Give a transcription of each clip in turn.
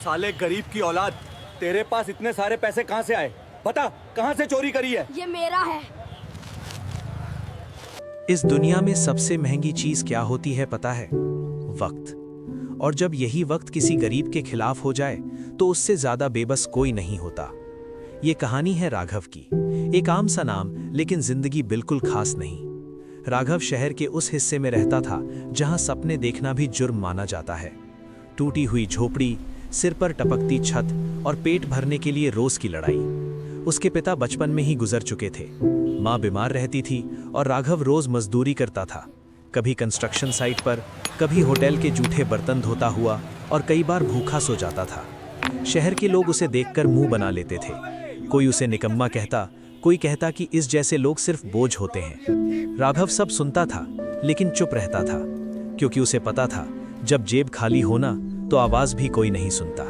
साले गरीब की औलाद, तेरे पास इतने सारे पैसे कहाँ से आए? बता, कहाँ से चोरी करी है? ये मेरा है। इस दुनिया में सबसे महंगी चीज क्या होती है पता है? वक्त। और जब यही वक्त किसी गरीब के खिलाफ हो जाए तो उससे ज्यादा बेबस कोई नहीं होता। ये कहानी है राघव की। एक आम सा नाम, लेकिन जिंदगी बिल्कुल खास नहीं। राघव शहर के उस हिस्से में रहता था जहां सपने देखना भी जुर्म माना जाता है। टूटी हुई झोपड़ी, सिर पर टपकती छत और पेट भरने के लिए रोज की लड़ाई। उसके पिता बचपन में ही गुजर चुके थे। माँ बीमार रहती थी और राघव रोज मजदूरी करता था, कभी कंस्ट्रक्शन साइट पर, कभी होटल के जूठे बर्तन धोता हुआ, और कई बार भूखा सो जाता था। शहर के लोग उसे देखकर मुंह बना लेते थे। कोई उसे निकम्मा कहता, कोई कहता कि इस जैसे लोग सिर्फ बोझ होते हैं। राघव सब सुनता था लेकिन चुप रहता था, क्योंकि उसे पता था जब जेब खाली होना तो आवाज भी कोई नहीं सुनता।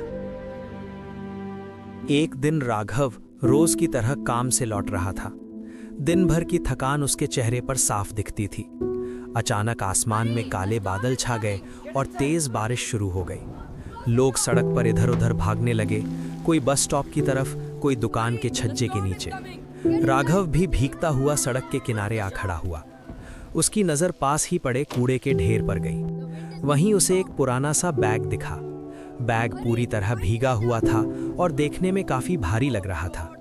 एक दिन राघव रोज की तरह काम से लौट रहा था। दिन भर की थकान उसके चेहरे पर साफ दिखती थी। अचानक आसमान में काले बादल छा गए और तेज बारिश शुरू हो गई। लोग सड़क पर इधर उधर भागने लगे, कोई बस स्टॉप की तरफ, कोई दुकान के छज्जे के नीचे। राघव भी भीगता हुआ सड़क के किनारे आ खड़ा हुआ। उसकी नज़र पास ही पड़े कूड़े के ढेर पर गई। वहीं उसे एक पुराना सा बैग दिखा। बैग पूरी तरह भीगा हुआ था और देखने में काफी भारी लग रहा था।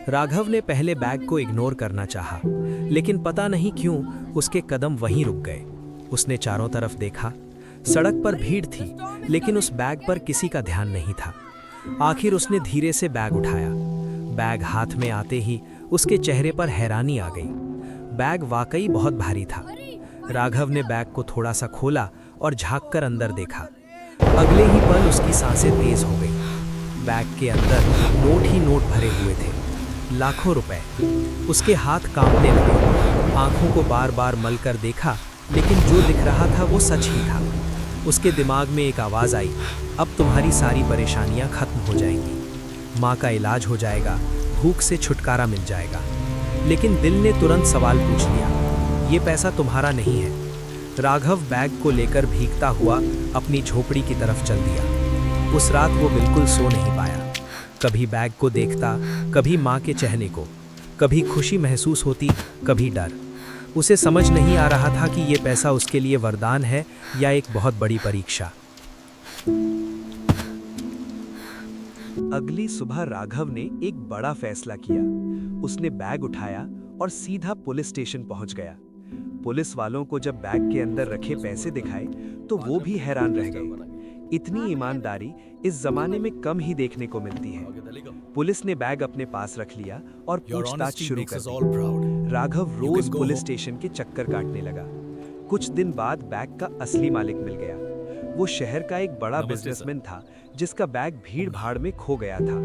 राघव ने पहले बैग को इग्नोर करना चाहा, लेकिन पता नहीं क्यों उसके कदम वहीं रुक गए। उसने चारों तरफ देखा। सड़क पर भीड़ थी, लेकिन उस बैग पर किसी का ध्यान नहीं था। आखिर उसने धीरे से बैग उठाया। बैग हाथ में आते ही उसके चेहरे पर हैरानी आ गई। बैग वाकई बहुत भारी था। राघव ने बैग को थोड़ा सा खोला और झांककर अंदर देखा। अगले ही पल उसकी सांसें तेज हो गई। बैग के अंदर नोट ही नोट भरे हुए थे, लाखों रुपए। उसके हाथ कांपने लगे। आंखों को बार बार मलकर देखा, लेकिन जो दिख रहा था वो सच ही था। उसके दिमाग में एक आवाज़ आई, अब तुम्हारी सारी परेशानियां खत्म हो जाएंगी। माँ का इलाज हो जाएगा, भूख से छुटकारा मिल जाएगा। लेकिन दिल ने तुरंत सवाल पूछ लिया, ये पैसा तुम्हारा नहीं है। राघव बैग को लेकर भीगता हुआ अपनी झोपड़ी की तरफ चल दिया। उस रात वो बिल्कुल सो नहीं पाया। कभी बैग को देखता, कभी माँ के चेहरे को, कभी खुशी महसूस होती, कभी डर। उसे समझ नहीं आ रहा था कि ये पैसा उसके लिए वरदान है या एक बहुत बड़ी परीक्षा। अगली सुबह राघव ने एक बड़ा फैसला किया। उसने बैग उठाया और सीधा पुलिस स्टेशन पहुंच गया। पुलिस वालों को जब बैग के अंदर रखे पैसे दिखाए तो वो भी हैरान रह गए। इतनी ईमानदारी इस जमाने में कम ही देखने को मिलती है। पुलिस ने बैग अपने पास रख लिया और पूछताछ शुरू कर दी। राघव रोज पुलिस स्टेशन के चक्कर काटने लगा। कुछ दिन बाद बैग का असली मालिक मिल गया। वो शहर का एक बड़ा बिजनेसमैन था जिसका बैग भीड़ भाड़ में खो गया था।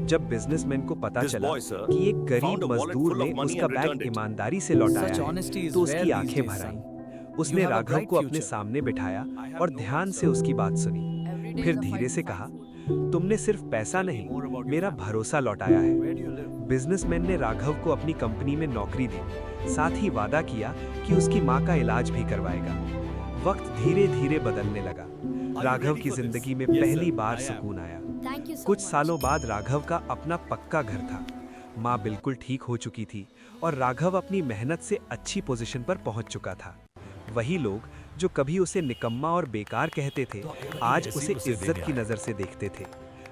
जब बिजनेसमैन को पता चला कि एक गरीब मजदूर ने उसका बैग ईमानदारी से लौटाया है, तो उसकी आंखें भर आईं। उसने राघव को अपने सामने बिठाया और ध्यान से उसकी बात सुनी। फिर धीरे से कहा, तुमने सिर्फ पैसा नहीं, मेरा भरोसा लौटाया है। बिजनेसमैन ने राघव को अपनी कंपनी में नौकरी दी, साथ ही वादा किया कि उसकी माँ का इलाज भी करवाएगा। वक्त धीरे धीरे बदलने लगा। राघव की जिंदगी में पहली बार सुकून आया। कुछ सालों बाद राघव का अपना पक्का घर था। माँ बिल्कुल ठीक हो चुकी थी और राघव अपनी मेहनत से अच्छी पोजीशन पर पहुंच चुका था। वही लोग जो कभी उसे निकम्मा और बेकार कहते थे, आज उसे इज्जत की नजर से देखते थे।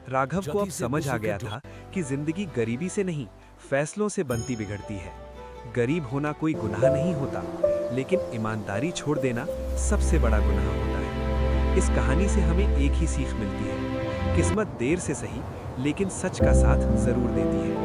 राघव को अब समझ आ गया था कि जिंदगी गरीबी से नहीं, फैसलों से बनती बिगड़ती है। गरीब होना कोई गुनाह नहीं होता, लेकिन ईमानदारी छोड़ देना सबसे बड़ा गुनाह होता है। इस कहानी से हमें एक ही सीख मिलती है, किस्मत देर से सही लेकिन सच का साथ जरूर देती है।